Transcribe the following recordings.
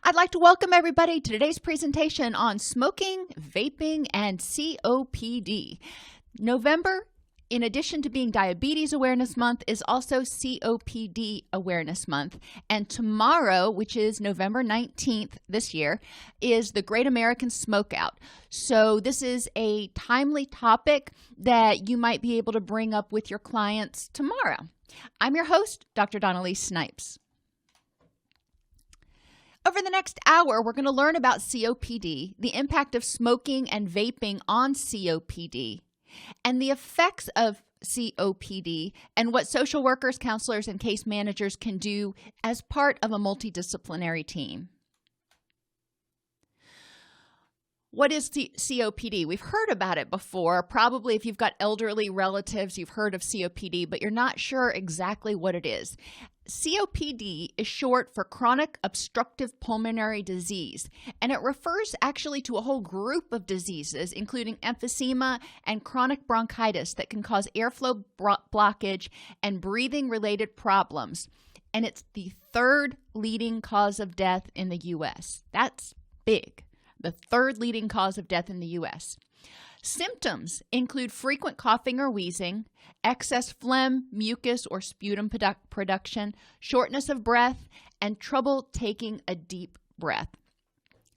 I'd like to welcome everybody to today's presentation on smoking, vaping, and COPD. November, in addition to being Diabetes Awareness Month, is also COPD Awareness Month. And tomorrow, which is November 19th this year, is the Great American Smokeout. So this is a timely topic that you might be able to bring up with your clients tomorrow. I'm your host, Dr. Dawn-Elise Snipes. Over the next hour, we're going to learn about COPD, the impact of smoking and vaping on COPD, and the effects of COPD, and what social workers, counselors, and case managers can do as part of a multidisciplinary team. What is COPD? We've heard about it before. Probably if you've got elderly relatives, you've heard of COPD, but you're not sure exactly what it is. COPD is short for chronic obstructive pulmonary disease, and it refers actually to a whole group of diseases, including emphysema and chronic bronchitis that can cause airflow blockage and breathing-related problems. And it's the third leading cause of death in the U.S. That's big. The third leading cause of death in the U.S. Symptoms include frequent coughing or wheezing, excess phlegm, mucus, or sputum production, shortness of breath, and trouble taking a deep breath.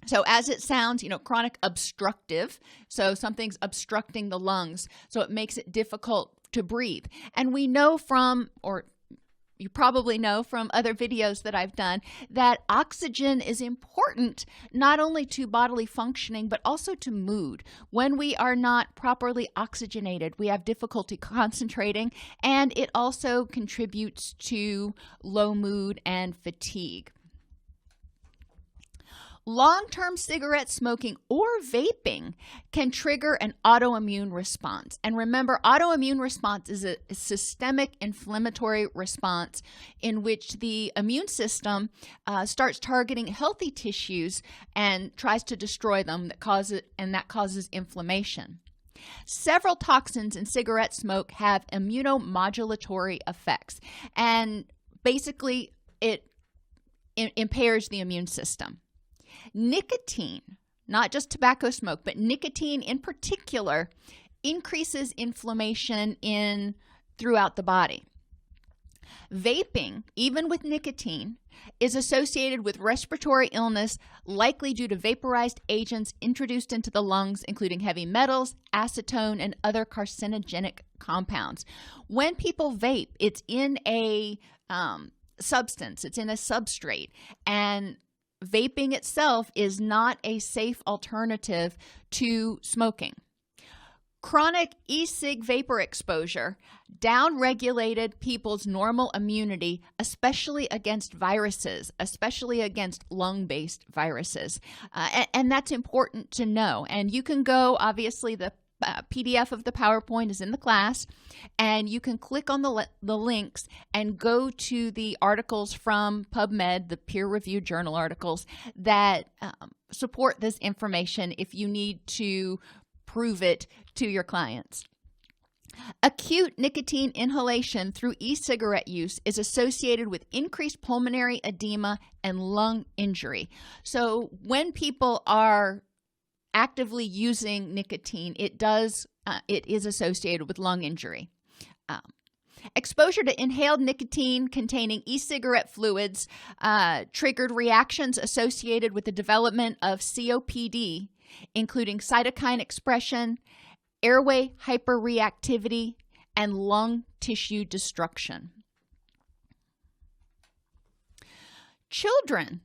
So as it sounds, chronic obstructive, so something's obstructing the lungs, so it makes it difficult to breathe. And we know you probably know from other videos that I've done that oxygen is important not only to bodily functioning, but also to mood. When we are not properly oxygenated, we have difficulty concentrating, and it also contributes to low mood and fatigue. Long-term cigarette smoking or vaping can trigger an autoimmune response. And remember, autoimmune response is a systemic inflammatory response in which the immune system starts targeting healthy tissues and tries to destroy them, that causes inflammation. Several toxins in cigarette smoke have immunomodulatory effects, and basically it impairs the immune system. Nicotine, not just tobacco smoke, but nicotine in particular, increases inflammation throughout the body. Vaping, even with nicotine, is associated with respiratory illness, likely due to vaporized agents introduced into the lungs, including heavy metals, acetone, and other carcinogenic compounds. When people vape, it's in a substance, it's in a substrate, and vaping itself is not a safe alternative to smoking. Chronic e-cig vapor exposure downregulated people's normal immunity, especially against viruses, especially against lung-based viruses. And that's important to know. And you can go, obviously, the PDF of the PowerPoint is in the class, and you can click on the links and go to the articles from PubMed, the peer-reviewed journal articles that support this information if you need to prove it to your clients. Acute nicotine inhalation through e-cigarette use is associated with increased pulmonary edema and lung injury. So when people are actively using nicotine, it is associated with lung injury. Exposure to inhaled nicotine containing e-cigarette fluids triggered reactions associated with the development of COPD, including cytokine expression, airway hyperreactivity, and lung tissue destruction. Children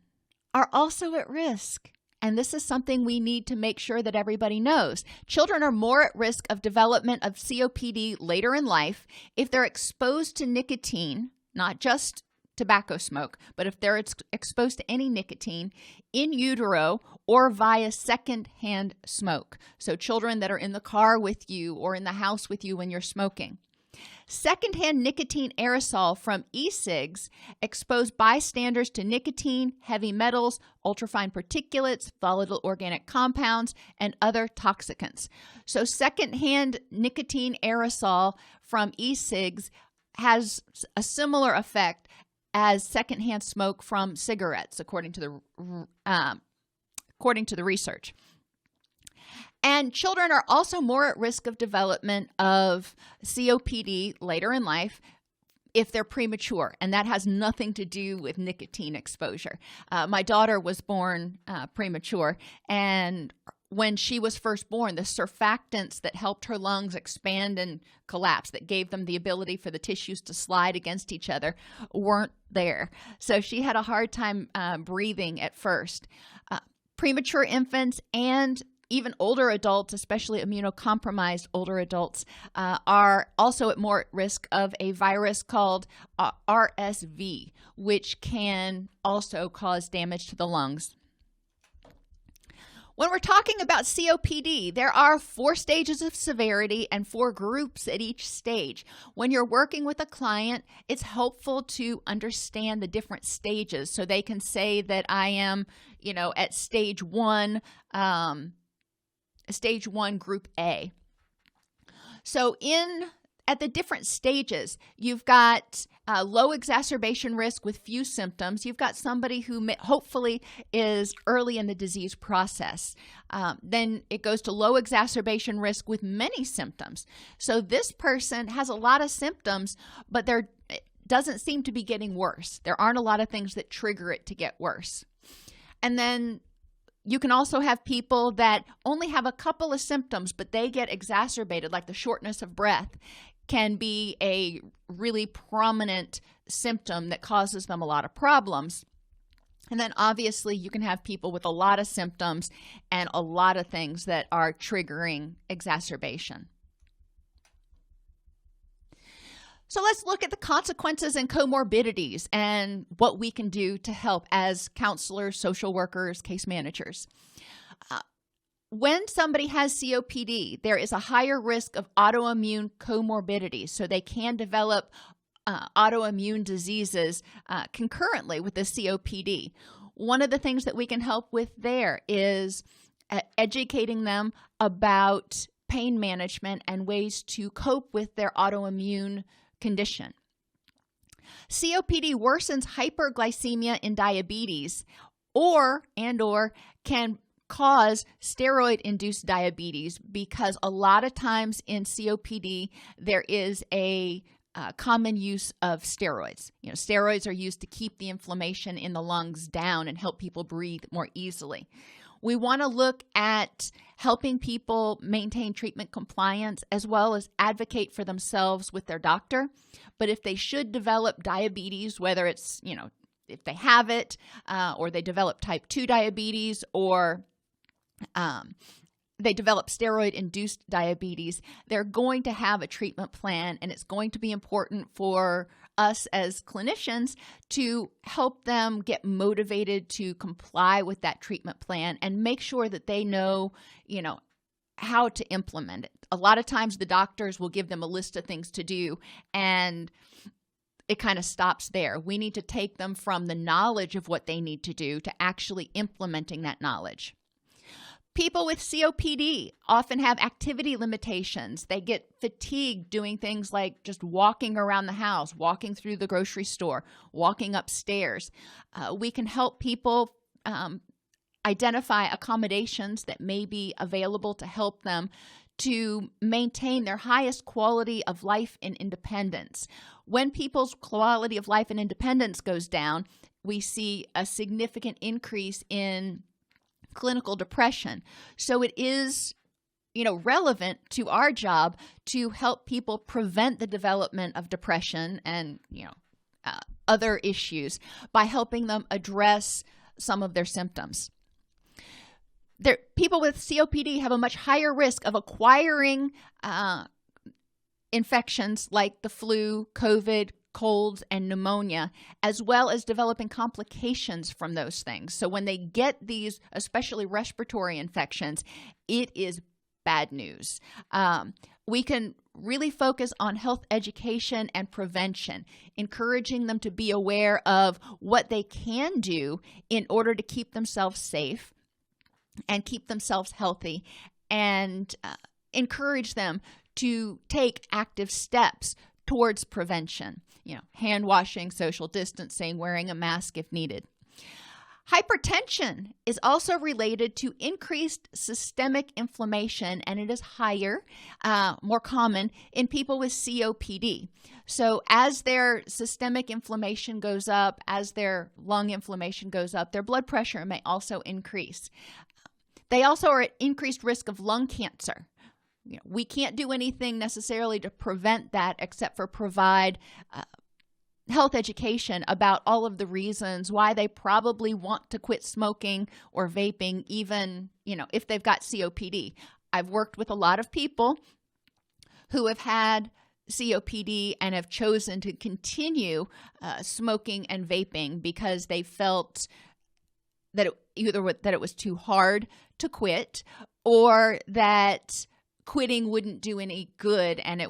are also at risk. And this is something we need to make sure that everybody knows. Children are more at risk of development of COPD later in life if they're exposed to nicotine, not just tobacco smoke, but if they're exposed to any nicotine in utero or via secondhand smoke. So children that are in the car with you or in the house with you when you're smoking. Secondhand nicotine aerosol from e-cigs expose bystanders to nicotine, heavy metals, ultrafine particulates, volatile organic compounds, and other toxicants. So secondhand nicotine aerosol from e-cigs has a similar effect as secondhand smoke from cigarettes, according to the research. And children are also more at risk of development of COPD later in life if they're premature, and that has nothing to do with nicotine exposure. My daughter was born premature, and when she was first born, the surfactants that helped her lungs expand and collapse, that gave them the ability for the tissues to slide against each other, weren't there. So she had a hard time breathing at first. Premature infants and even older adults, especially immunocompromised older adults, are also at more risk of a virus called RSV, which can also cause damage to the lungs. When we're talking about COPD, there are 4 stages of severity and 4 groups at each stage. When you're working with a client, it's helpful to understand the different stages so they can say that I am, at stage 1, group A. So at the different stages, you've got low exacerbation risk with few symptoms. You've got somebody who hopefully is early in the disease process. Then it goes to low exacerbation risk with many symptoms. So this person has a lot of symptoms, but it doesn't seem to be getting worse. There aren't a lot of things that trigger it to get worse. And then you can also have people that only have a couple of symptoms, but they get exacerbated, like the shortness of breath can be a really prominent symptom that causes them a lot of problems. And then obviously you can have people with a lot of symptoms and a lot of things that are triggering exacerbation. So let's look at the consequences and comorbidities and what we can do to help as counselors, social workers, case managers. When somebody has COPD, there is a higher risk of autoimmune comorbidities. So they can develop autoimmune diseases concurrently with the COPD. One of the things that we can help with there is educating them about pain management and ways to cope with their autoimmune condition. COPD worsens hyperglycemia in diabetes or can cause steroid-induced diabetes, because a lot of times in COPD there is a common use of steroids. Steroids are used to keep the inflammation in the lungs down and help people breathe more easily. We want to look at helping people maintain treatment compliance as well as advocate for themselves with their doctor. But if they should develop diabetes, whether it's, if they have it or they develop type 2 diabetes or they develop steroid-induced diabetes, they're going to have a treatment plan, and it's going to be important for us as clinicians to help them get motivated to comply with that treatment plan and make sure that they know, how to implement it. A lot of times the doctors will give them a list of things to do, and it kind of stops there. We need to take them from the knowledge of what they need to do to actually implementing that knowledge. People with COPD often have activity limitations. They get fatigued doing things like just walking around the house, walking through the grocery store, walking upstairs. We can help people identify accommodations that may be available to help them to maintain their highest quality of life and independence. When people's quality of life and independence goes down, we see a significant increase in clinical depression. So it is, relevant to our job to help people prevent the development of depression and, other issues by helping them address some of their symptoms. People with COPD have a much higher risk of acquiring infections like the flu, COVID, colds, and pneumonia, as well as developing complications from those things. So when they get these, especially respiratory infections, it is bad news. We can really focus on health education and prevention, encouraging them to be aware of what they can do in order to keep themselves safe and keep themselves healthy, and encourage them to take active steps towards prevention. hand washing, social distancing, wearing a mask if needed. Hypertension is also related to increased systemic inflammation, and it is higher, more common in people with COPD. So as their systemic inflammation goes up, as their lung inflammation goes up, their blood pressure may also increase. They also are at increased risk of lung cancer. We can't do anything necessarily to prevent that except for provide health education about all of the reasons why they probably want to quit smoking or vaping, even, if they've got COPD. I've worked with a lot of people who have had COPD and have chosen to continue smoking and vaping because they felt that it was too hard to quit, or that quitting wouldn't do any good, and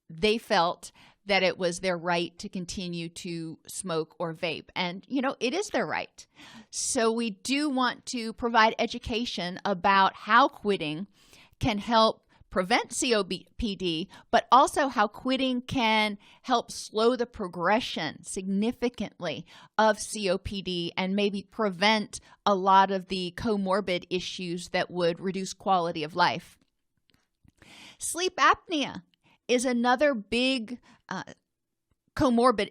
they felt that it was their right to continue to smoke or vape. And, it is their right. So we do want to provide education about how quitting can help prevent COPD, but also how quitting can help slow the progression significantly of COPD and maybe prevent a lot of the comorbid issues that would reduce quality of life. Sleep apnea is another big comorbidity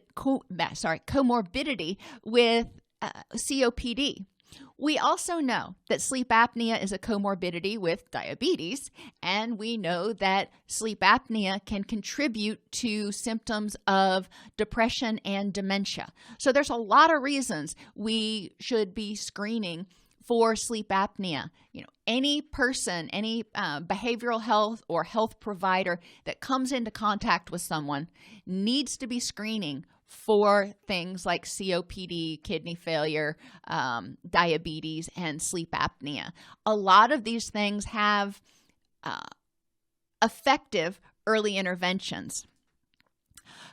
with COPD. We also know that sleep apnea is a comorbidity with diabetes, and we know that sleep apnea can contribute to symptoms of depression and dementia. So there's a lot of reasons we should be screening for sleep apnea. Any person, any behavioral health or health provider that comes into contact with someone needs to be screening for things like COPD, kidney failure, diabetes, and sleep apnea. A lot of these things have effective early interventions.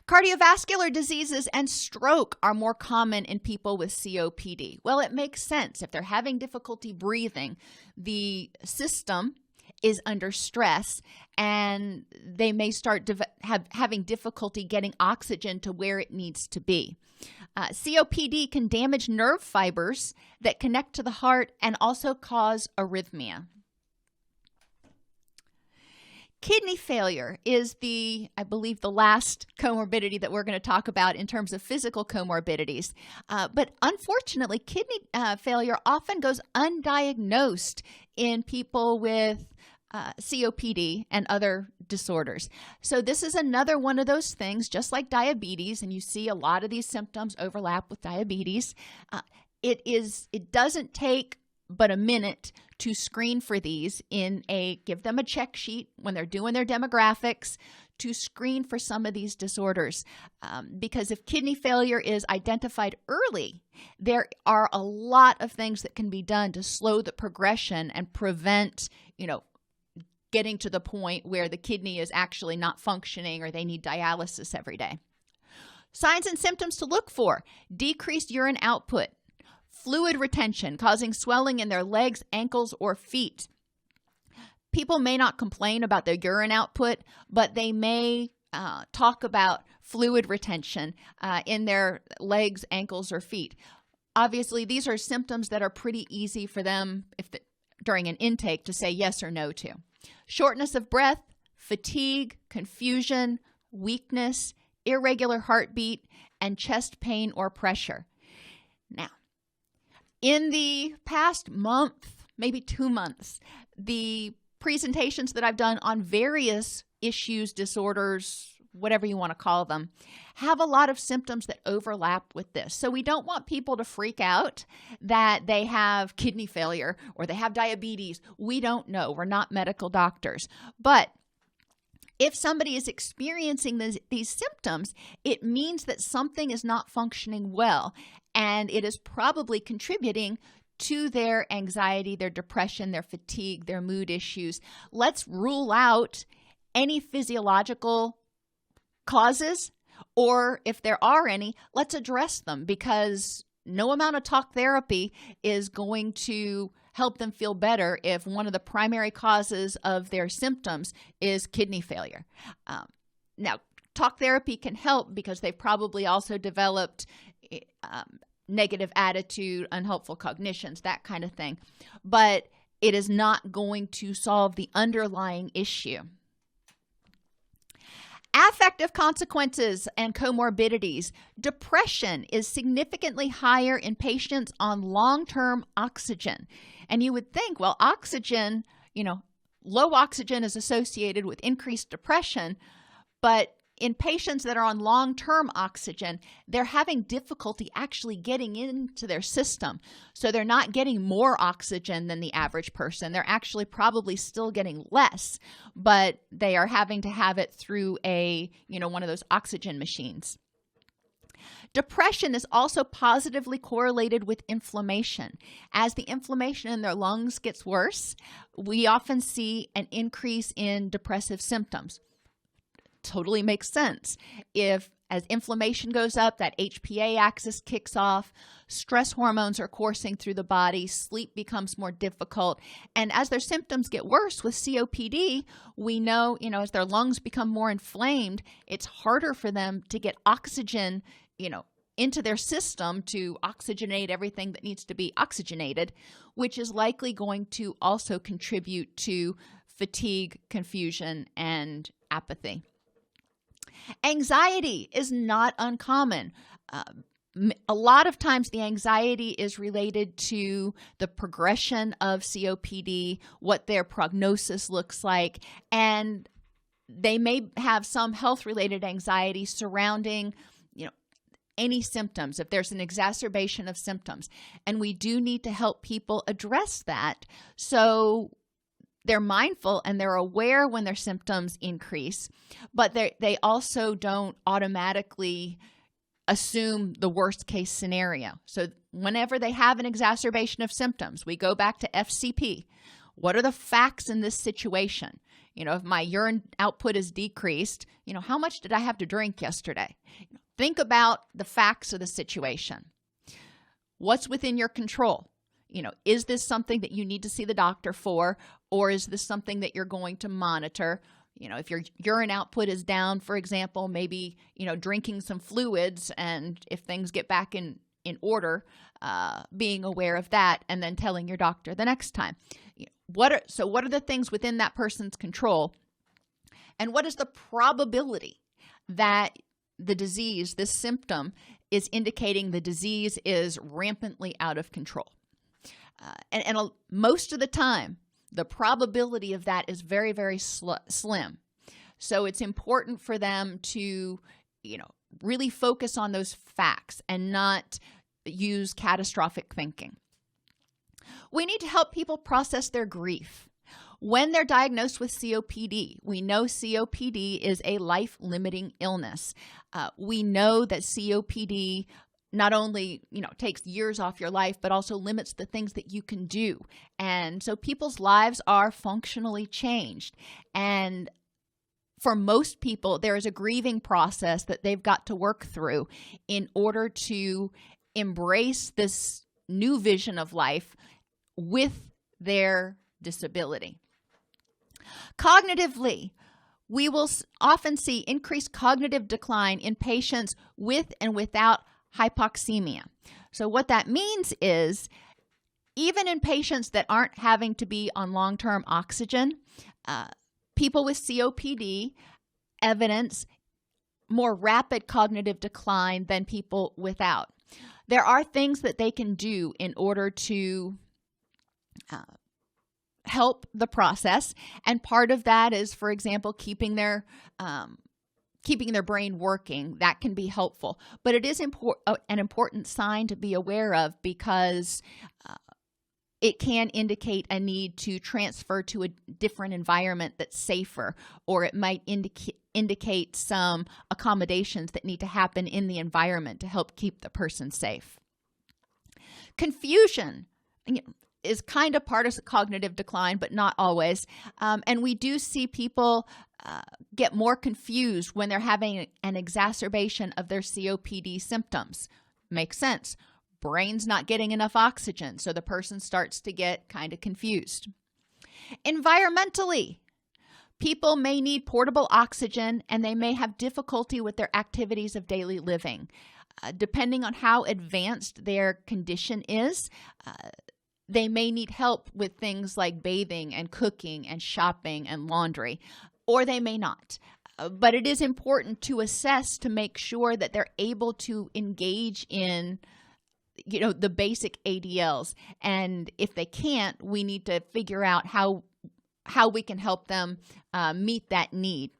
Cardiovascular diseases and stroke are more common in people with COPD. Well, it makes sense. If they're having difficulty breathing, the system is under stress, and they may start having difficulty getting oxygen to where it needs to be. COPD can damage nerve fibers that connect to the heart and also cause arrhythmia. Kidney failure is I believe, the last comorbidity that we're going to talk about in terms of physical comorbidities. But unfortunately, kidney failure often goes undiagnosed in people with COPD and other disorders. So this is another one of those things, just like diabetes, and you see a lot of these symptoms overlap with diabetes. It doesn't take but a minute to screen for these give them a check sheet when they're doing their demographics to screen for some of these disorders. Because if kidney failure is identified early, there are a lot of things that can be done to slow the progression and prevent, getting to the point where the kidney is actually not functioning or they need dialysis every day. Signs and symptoms to look for: decreased urine output, fluid retention causing swelling in their legs, ankles, or feet. People may not complain about their urine output, but they may talk about fluid retention in their legs, ankles, or feet. Obviously, these are symptoms that are pretty easy for them during an intake to say yes or no to. Shortness of breath, fatigue, confusion, weakness, irregular heartbeat, and chest pain or pressure. Now, in the past month, maybe 2 months, the presentations that I've done on various issues, disorders, whatever you want to call them, have a lot of symptoms that overlap with this. So we don't want people to freak out that they have kidney failure or they have diabetes. We don't know. We're not medical doctors. But if somebody is experiencing these symptoms, it means that something is not functioning well, and it is probably contributing to their anxiety, their depression, their fatigue, their mood issues. Let's rule out any physiological causes, or if there are any, let's address them, because no amount of talk therapy is going to help them feel better if one of the primary causes of their symptoms is kidney failure. Now, talk therapy can help because they've probably also developed negative attitude, unhelpful cognitions, that kind of thing. But it is not going to solve the underlying issue. Affective consequences and comorbidities. Depression is significantly higher in patients on long-term oxygen. And you would think, well, oxygen, low oxygen is associated with increased depression, but in patients that are on long-term oxygen, they're having difficulty actually getting into their system. So they're not getting more oxygen than the average person. They're actually probably still getting less, but they are having to have it through one of those oxygen machines. Depression is also positively correlated with inflammation. As the inflammation in their lungs gets worse, we often see an increase in depressive symptoms. Totally makes sense. As inflammation goes up, that HPA axis kicks off, stress hormones are coursing through the body, sleep becomes more difficult, and as their symptoms get worse with COPD, we know, as their lungs become more inflamed, it's harder for them to get oxygen, into their system to oxygenate everything that needs to be oxygenated, which is likely going to also contribute to fatigue, confusion, and apathy. Anxiety is not uncommon. A lot of times the anxiety is related to the progression of COPD, what their prognosis looks like, and they may have some health-related anxiety surrounding, any symptoms, if there's an exacerbation of symptoms. And we do need to help people address that so they're mindful and they're aware when their symptoms increase, but they also don't automatically assume the worst case scenario. So whenever they have an exacerbation of symptoms, we go back to FCP. What are the facts in this situation? If my urine output is decreased, how much did I have to drink yesterday? Think about the facts of the situation. What's within your control? Is this something that you need to see the doctor for, or is this something that you're going to monitor? If your urine output is down, for example, maybe, drinking some fluids, and if things get back in order, being aware of that and then telling your doctor the next time. What are the things within that person's control? And what is the probability that the disease, this symptom, is indicating the disease is rampantly out of control? And most of the time, the probability of that is very, very slim. So it's important for them to, really focus on those facts and not use catastrophic thinking. We need to help people process their grief. When they're diagnosed with COPD, we know COPD is a life-limiting illness. We know that COPD not only, takes years off your life, but also limits the things that you can do. And so people's lives are functionally changed. And for most people, there is a grieving process that they've got to work through in order to embrace this new vision of life with their disability. Cognitively, we will often see increased cognitive decline in patients with and without hypoxemia. So what that means is, even in patients that aren't having to be on long-term oxygen, people with COPD evidence more rapid cognitive decline than people without. There are things that they can do in order to help the process, and part of that is, for example, keeping their brain working. That can be helpful, but it is an important sign to be aware of, because it can indicate a need to transfer to a different environment that's safer, or it might indicate some accommodations that need to happen in the environment to help keep the person safe. Confusion is kind of part of cognitive decline, but not always. And we do see people get more confused when they're having an exacerbation of their COPD symptoms. Makes sense. Brain's not getting enough oxygen, so the person starts to get kind of confused. Environmentally, People may need portable oxygen, and they may have difficulty with their activities of daily living. Depending on how advanced their condition is, they may need help with things like bathing and cooking and shopping and laundry, or they may not. But it is important to assess to make sure that they're able to engage in the basic ADLs. And if they can't, we need to figure out how we can help them meet that need.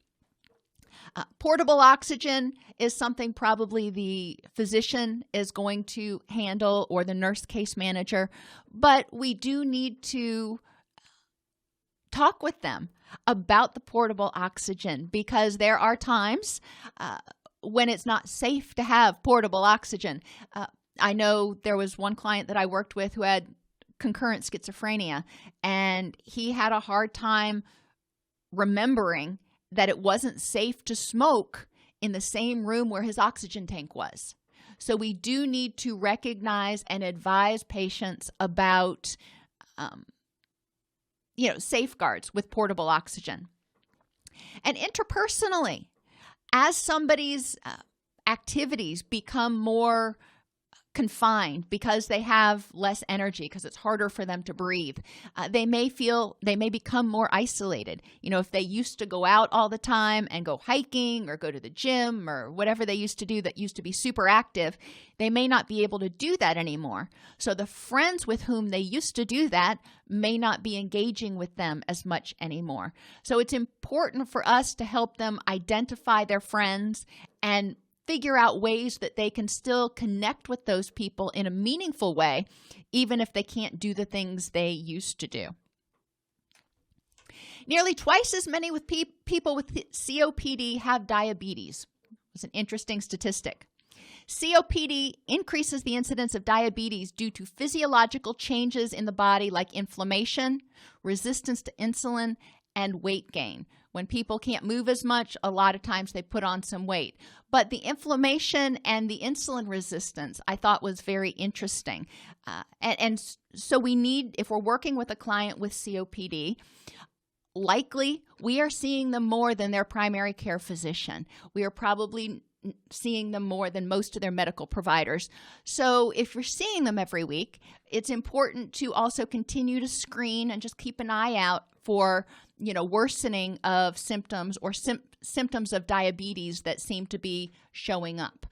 Portable oxygen is something probably the physician is going to handle, or the nurse case manager, but we do need to talk with them about the portable oxygen, because there are times when it's not safe to have portable oxygen. I know there was one client that I worked with who had concurrent schizophrenia, and he had a hard time remembering that it wasn't safe to smoke in the same room where his oxygen tank was. So we do need to recognize and advise patients about safeguards with portable oxygen. And interpersonally, as somebody's activities become more confined because they have less energy, because it's harder for them to breathe, they may become more isolated. If they used to go out all the time and go hiking or go to the gym or whatever they used to do that used to be super active, they may not be able to do that anymore. So the friends with whom they used to do that may not be engaging with them as much anymore. So it's important for us to help them identify their friends and figure out ways that they can still connect with those people in a meaningful way, even if they can't do the things they used to do. Nearly twice as many people with COPD have diabetes. It's an interesting statistic. COPD increases the incidence of diabetes due to physiological changes in the body like inflammation, resistance to insulin, and weight gain. When people can't move as much, a lot of times they put on some weight. But the inflammation and the insulin resistance I thought was very interesting. And so we need, if we're working with a client with COPD, likely we are seeing them more than their primary care physician. We are probably seeing them more than most of their medical providers. So if you're seeing them every week, it's important to also continue to screen and just keep an eye out for worsening of symptoms or symptoms of diabetes that seem to be showing up.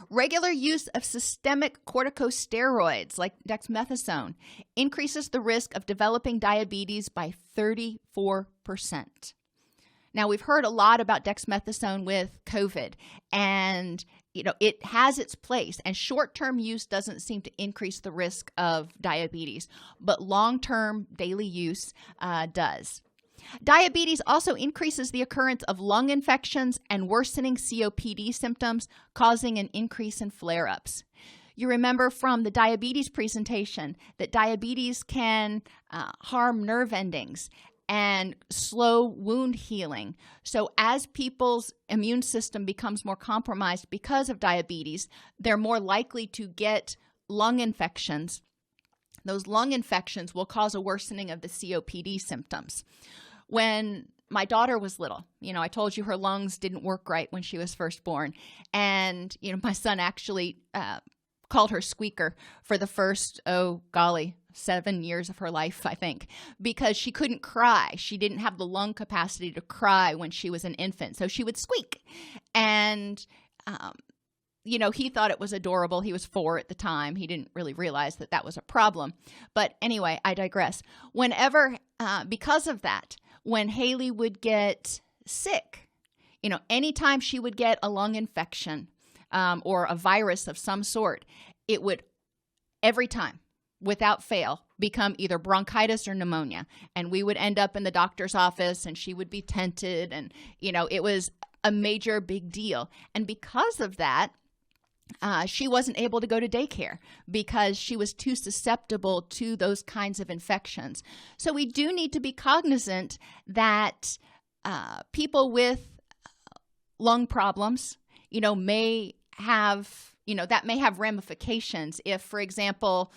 Regular use of systemic corticosteroids like dexamethasone increases the risk of developing diabetes by 34%. Now, we've heard a lot about dexamethasone with COVID, and it has its place, and short-term use doesn't seem to increase the risk of diabetes, but long-term daily use does. Diabetes also increases the occurrence of lung infections and worsening COPD symptoms, causing an increase in flare-ups. You remember from the diabetes presentation that diabetes can harm nerve endings and slow wound healing. So as people's immune system becomes more compromised because of diabetes, they're more likely to get lung infections. Those lung infections will cause a worsening of the COPD symptoms. When my daughter was little, I told you her lungs didn't work right when she was first born. And, my son actually called her squeaker for the first, 7 years of her life, I think, because she couldn't cry. She didn't have the lung capacity to cry when she was an infant, so she would squeak. And, he thought it was adorable. He was 4 at the time. He didn't really realize that that was a problem. But anyway, I digress. Whenever, because of that, when Haley would get sick, anytime she would get a lung infection or a virus of some sort, it would, every time, without fail, become either bronchitis or pneumonia. And we would end up in the doctor's office and she would be tented, and, it was a major big deal. And because of that, she wasn't able to go to daycare because she was too susceptible to those kinds of infections. So we do need to be cognizant that people with lung problems, may have, that may have ramifications. If, for example,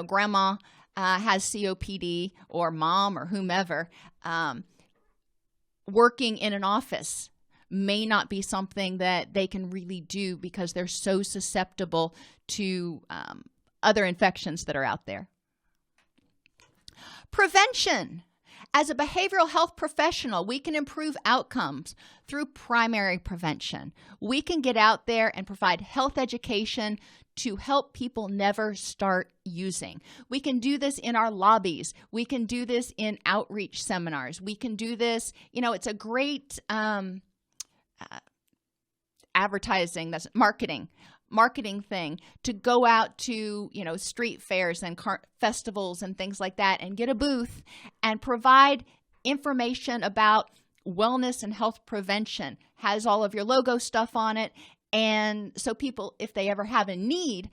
grandma has COPD, or mom or whomever, working in an office may not be something that they can really do because they're so susceptible to other infections that are out there. Prevention. As a behavioral health professional, we can improve outcomes through primary prevention. We can get out there and provide health education to help people never start using. We can do this in our lobbies. We can do this in outreach seminars. We can do this, it's a great advertising, that's marketing thing, to go out to, street fairs and festivals and things like that and get a booth and provide information about wellness and health prevention. Has all of your logo stuff on it. And so people, if they ever have a need,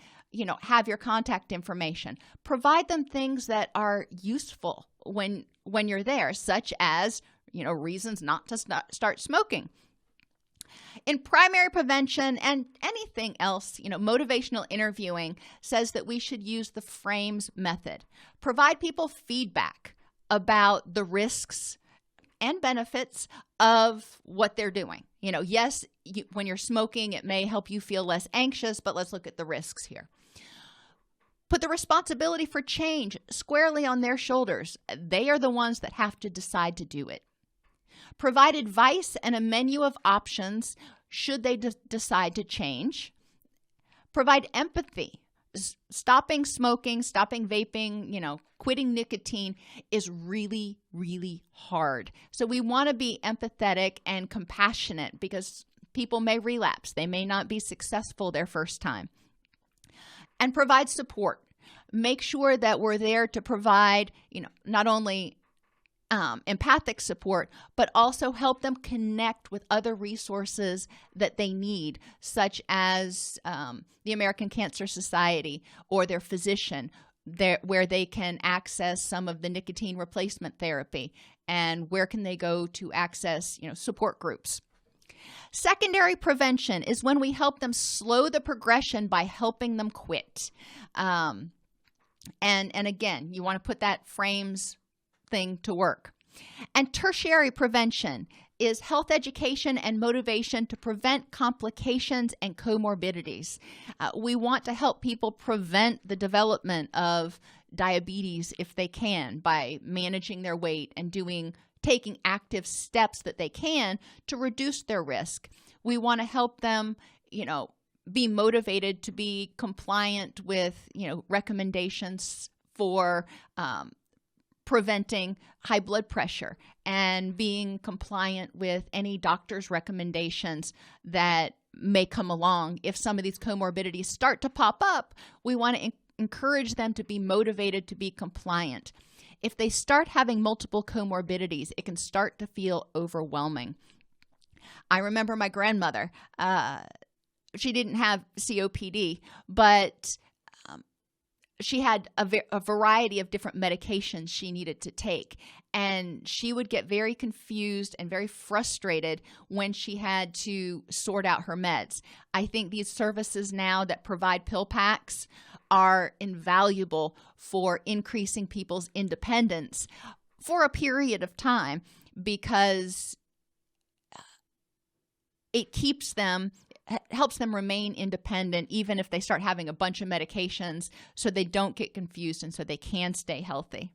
have your contact information. Provide them things that are useful when you're there, such as, reasons not to start smoking. In primary prevention and anything else, motivational interviewing says that we should use the FRAMES method. Provide people feedback about the risks and benefits of what they're doing. Yes, when you're smoking, it may help you feel less anxious, but let's look at the risks here. Put the responsibility for change squarely on their shoulders. They are the ones that have to decide to do it. Provide advice and a menu of options should they decide to change. Provide empathy. Stopping smoking, stopping vaping, quitting nicotine is really, really hard. So we want to be empathetic and compassionate because people may relapse. They may not be successful their first time. And provide support. Make sure that we're there to provide, not only empathic support, but also help them connect with other resources that they need, such as the American Cancer Society or their physician, where they can access some of the nicotine replacement therapy, and where can they go to access, support groups. Secondary prevention is when we help them slow the progression by helping them quit. And again, you want to put that FRAMES thing to work. And tertiary prevention is health education and motivation to prevent complications and comorbidities. We want to help people prevent the development of diabetes if they can by managing their weight and taking active steps that they can to reduce their risk. We want to help them, be motivated to be compliant with, recommendations for preventing high blood pressure and being compliant with any doctor's recommendations that may come along. If some of these comorbidities start to pop up, we want to encourage them to be motivated to be compliant. If they start having multiple comorbidities, it can start to feel overwhelming. I remember my grandmother, she didn't have COPD, but she had a variety of different medications she needed to take, and she would get very confused and very frustrated when she had to sort out her meds. I think these services now that provide pill packs are invaluable for increasing people's independence for a period of time, because it helps them remain independent even if they start having a bunch of medications, so they don't get confused and so they can stay healthy.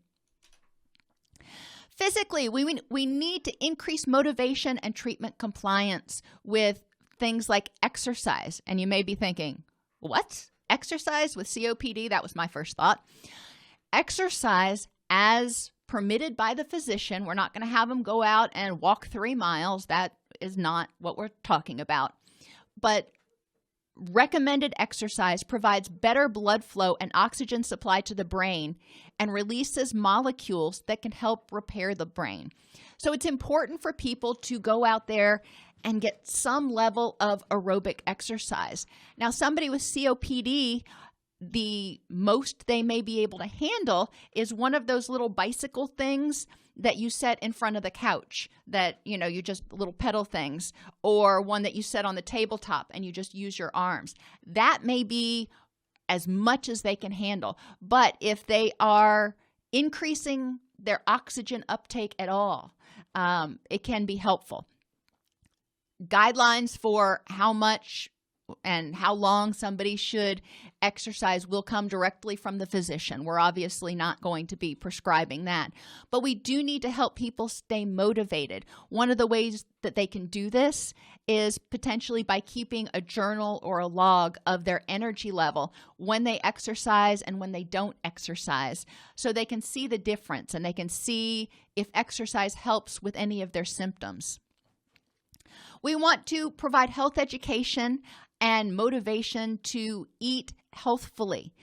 Physically, we need to increase motivation and treatment compliance with things like exercise. And you may be thinking, what? Exercise with COPD? That was my first thought. Exercise as permitted by the physician. We're not going to have them go out and walk 3 miles. That is not what we're talking about. But recommended exercise provides better blood flow and oxygen supply to the brain and releases molecules that can help repair the brain. So it's important for people to go out there and get some level of aerobic exercise. Now, somebody with COPD, the most they may be able to handle is one of those little bicycle things that you set in front of the couch, that, you just little pedal things, or one that you set on the tabletop and you just use your arms. That may be as much as they can handle. But if they are increasing their oxygen uptake at all, it can be helpful. Guidelines for how much and how long somebody should exercise will come directly from the physician. We're obviously not going to be prescribing that, but we do need to help people stay motivated. One of the ways that they can do this is potentially by keeping a journal or a log of their energy level when they exercise and when they don't exercise, so they can see the difference and they can see if exercise helps with any of their symptoms. We want to provide health education and motivation to eat healthfully.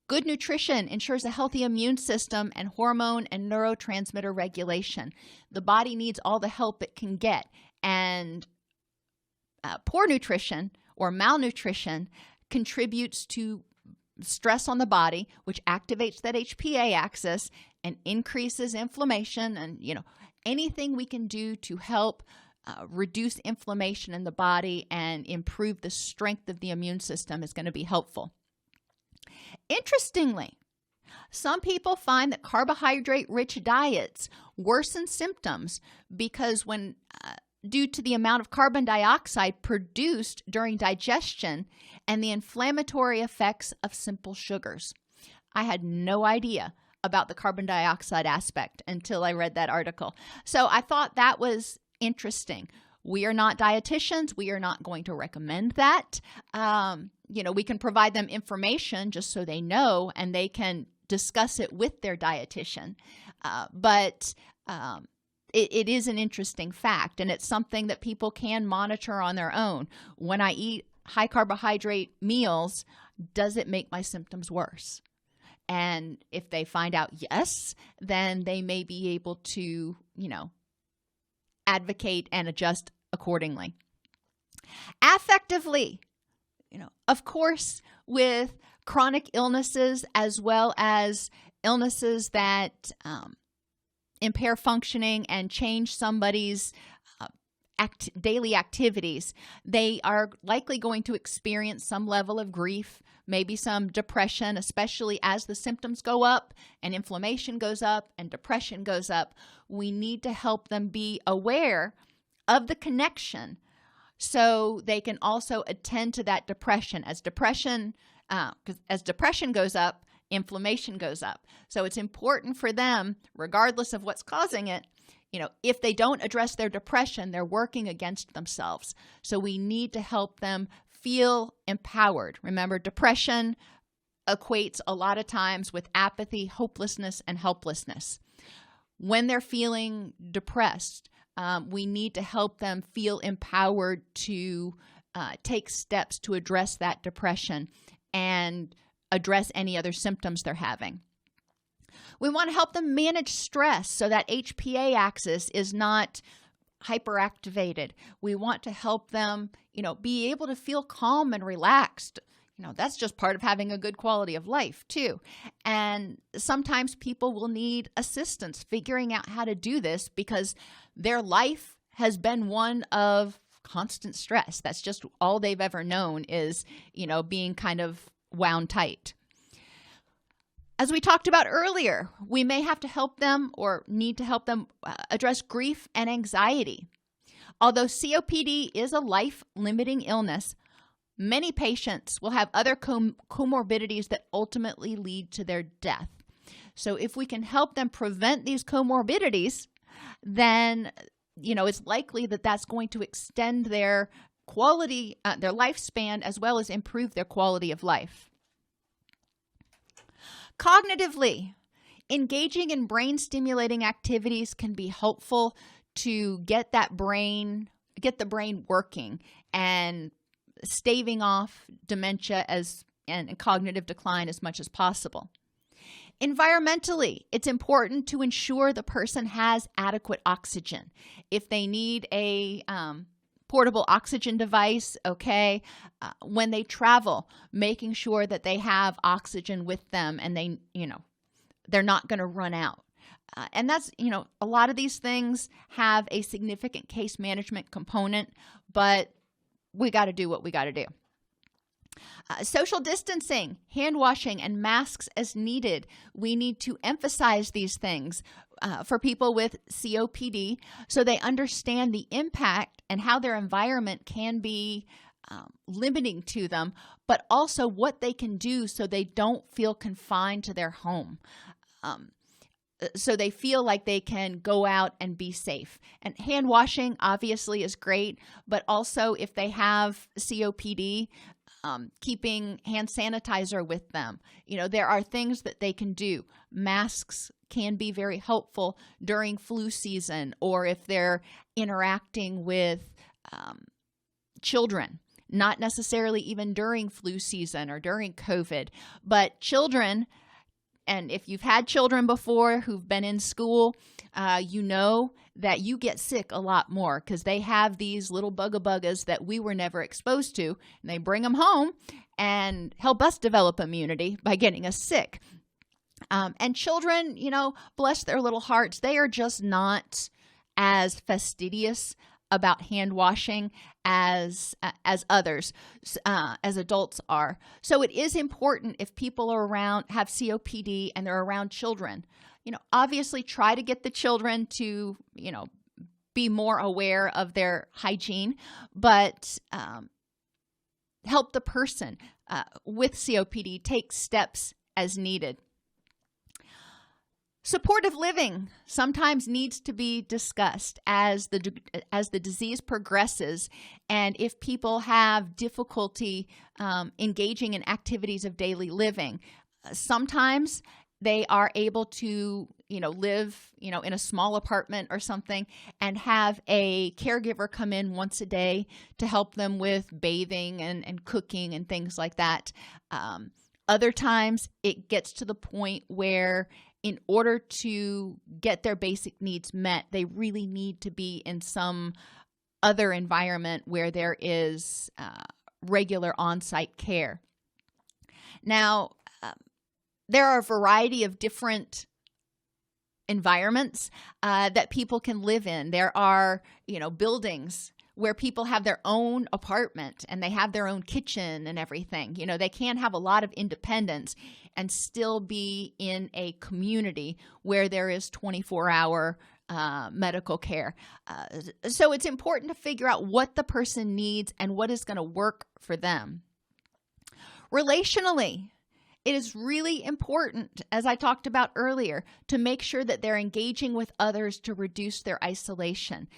Good nutrition ensures a healthy immune system and hormone and neurotransmitter regulation. The body needs all the help it can get, and poor nutrition or malnutrition contributes to stress on the body, which activates that HPA axis and increases inflammation. And anything we can do to help reduce inflammation in the body and improve the strength of the immune system is going to be helpful. Interestingly, some people find that carbohydrate-rich diets worsen symptoms because due to the amount of carbon dioxide produced during digestion and the inflammatory effects of simple sugars. I had no idea about the carbon dioxide aspect until I read that article. So I thought that was interesting. We are not dietitians. We are not going to recommend that. We can provide them information just so they know and they can discuss it with their dietitian. But it is an interesting fact, and it's something that people can monitor on their own. When I eat high carbohydrate meals, does it make my symptoms worse? And if they find out yes, then they may be able to, advocate and adjust accordingly. Affectively, of course, with chronic illnesses as well as illnesses that impair functioning and change somebody's daily activities, they are likely going to experience some level of grief, maybe some depression, especially as the symptoms go up and inflammation goes up and depression goes up. We need to help them be aware of the connection so they can also attend to that depression. As depression goes up, inflammation goes up. So it's important for them, regardless of what's causing it, if they don't address their depression, they're working against themselves. So we need to help them feel empowered. Remember, depression equates a lot of times with apathy, hopelessness, and helplessness. When they're feeling depressed, we need to help them feel empowered to take steps to address that depression and address any other symptoms they're having. We want to help them manage stress so that HPA axis is not hyperactivated. We want to help them, be able to feel calm and relaxed. That's just part of having a good quality of life too. And sometimes people will need assistance figuring out how to do this because their life has been one of constant stress. That's just all they've ever known is, being kind of wound tight. As we talked about earlier, we may have to help them or need to help them address grief and anxiety. Although COPD is a life-limiting illness, many patients will have other comorbidities that ultimately lead to their death. So if we can help them prevent these comorbidities, then it's likely that that's going to extend their quality, their lifespan, as well as improve their quality of life. Cognitively, engaging in brain-stimulating activities can be helpful to get the brain working and staving off dementia and cognitive decline as much as possible. Environmentally, it's important to ensure the person has adequate oxygen. If they need a portable oxygen device, okay. When they travel, making sure that they have oxygen with them and they're not going to run out. And that's, a lot of these things have a significant case management component, but we got to do what we got to do. Social distancing, hand washing, and masks as needed. We need to emphasize these things for people with COPD so they understand the impact and how their environment can be limiting to them, but also what they can do so they don't feel confined to their home. So they feel like they can go out and be safe. And hand washing obviously is great, but also if they have COPD, keeping hand sanitizer with them. There are things that they can do. Masks can be very helpful during flu season or if they're interacting with children, not necessarily even during flu season or during COVID, but children. And if you've had children before who've been in school, you know that you get sick a lot more because they have these little bugga-buggas that we were never exposed to, and they bring them home and help us develop immunity by getting us sick. And children, bless their little hearts, they are just not as fastidious about hand washing as others, as adults are. So it is important if people are around, have COPD and they're around children, obviously try to get the children to, be more aware of their hygiene, but help the person with COPD take steps as needed. Supportive living sometimes needs to be discussed as the disease progresses, and if people have difficulty engaging in activities of daily living. Sometimes they are able to, live, in a small apartment or something and have a caregiver come in once a day to help them with bathing and cooking and things like that. Other times it gets to the point where in order to get their basic needs met, they really need to be in some other environment where there is regular on-site care. Now, there are a variety of different environments that people can live in. There are, buildings where people have their own apartment and they have their own kitchen and everything. They can have a lot of independence and still be in a community where there is 24-hour medical care. So it's important to figure out what the person needs and what is going to work for them. Relationally, it is really important, as I talked about earlier, to make sure that they're engaging with others to reduce their isolation.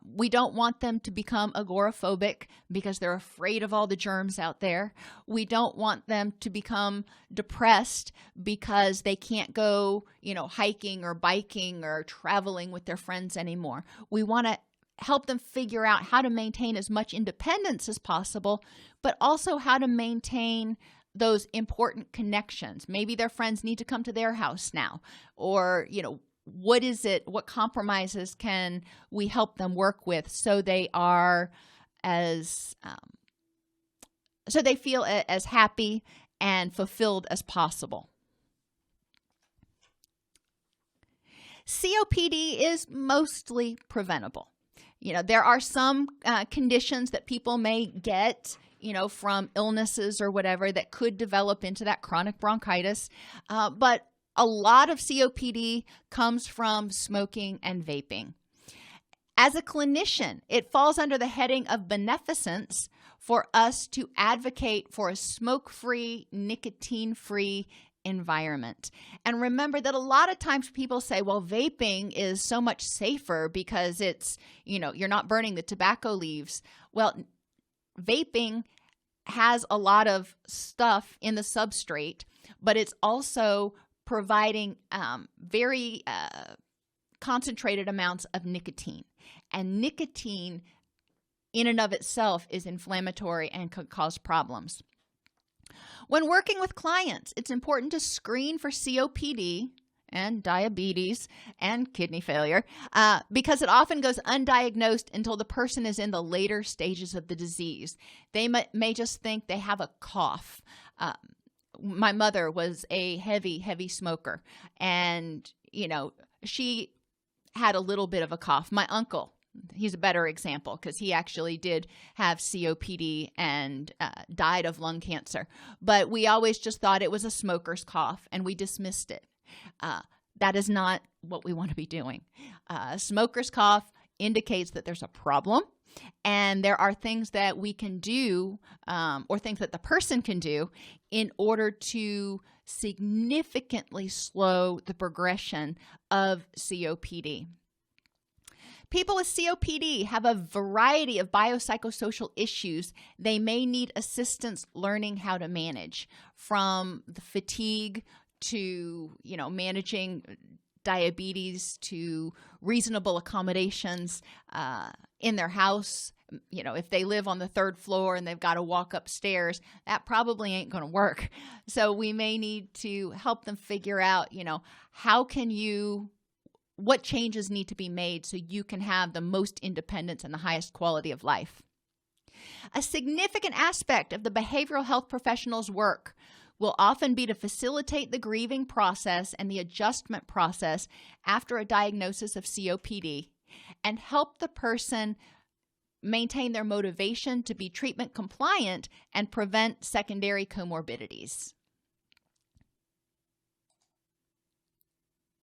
We don't want them to become agoraphobic because they're afraid of all the germs out there. We don't want them to become depressed because they can't go, hiking or biking or traveling with their friends anymore. We want to help them figure out how to maintain as much independence as possible, but also how to maintain those important connections. Maybe their friends need to come to their house now, or, what compromises can we help them work with so they are so they feel as happy and fulfilled as possible. COPD is mostly preventable. There are some conditions that people may get from illnesses or whatever that could develop into that chronic bronchitis. But a lot of COPD comes from smoking and vaping. As a clinician, it falls under the heading of Beneficence for us to advocate for a smoke-free, nicotine-free environment. And remember that a lot of times people say, well, vaping is so much safer because it's, you're not burning the tobacco leaves. Well, vaping has a lot of stuff in the substrate, but it's also providing very concentrated amounts of nicotine. And nicotine in and of itself is inflammatory and could cause problems. When working with clients, it's important to screen for COPD and diabetes and kidney failure because it often goes undiagnosed until the person is in the later stages of the disease. They may just think they have a cough. My mother was a heavy smoker, and she had a little bit of a cough. My uncle he's a better example because he actually did have COPD and died of lung cancer. But we always just thought it was a smoker's cough and we dismissed it. That is not what we want to be doing. Smoker's cough indicates that there's a problem, and there are things that we can do or things that the person can do in order to significantly slow the progression of COPD. People with COPD have a variety of biopsychosocial issues they may need assistance learning how to manage, from the fatigue to, managing diabetes to reasonable accommodations in their house. If they live on the third floor and they've got to walk upstairs, that probably ain't going to work. So we may need to help them figure out, what changes need to be made so you can have the most independence and the highest quality of life. A significant aspect of the behavioral health professional's work will often be to facilitate the grieving process and the adjustment process after a diagnosis of COPD and help the person maintain their motivation to be treatment compliant and prevent secondary comorbidities.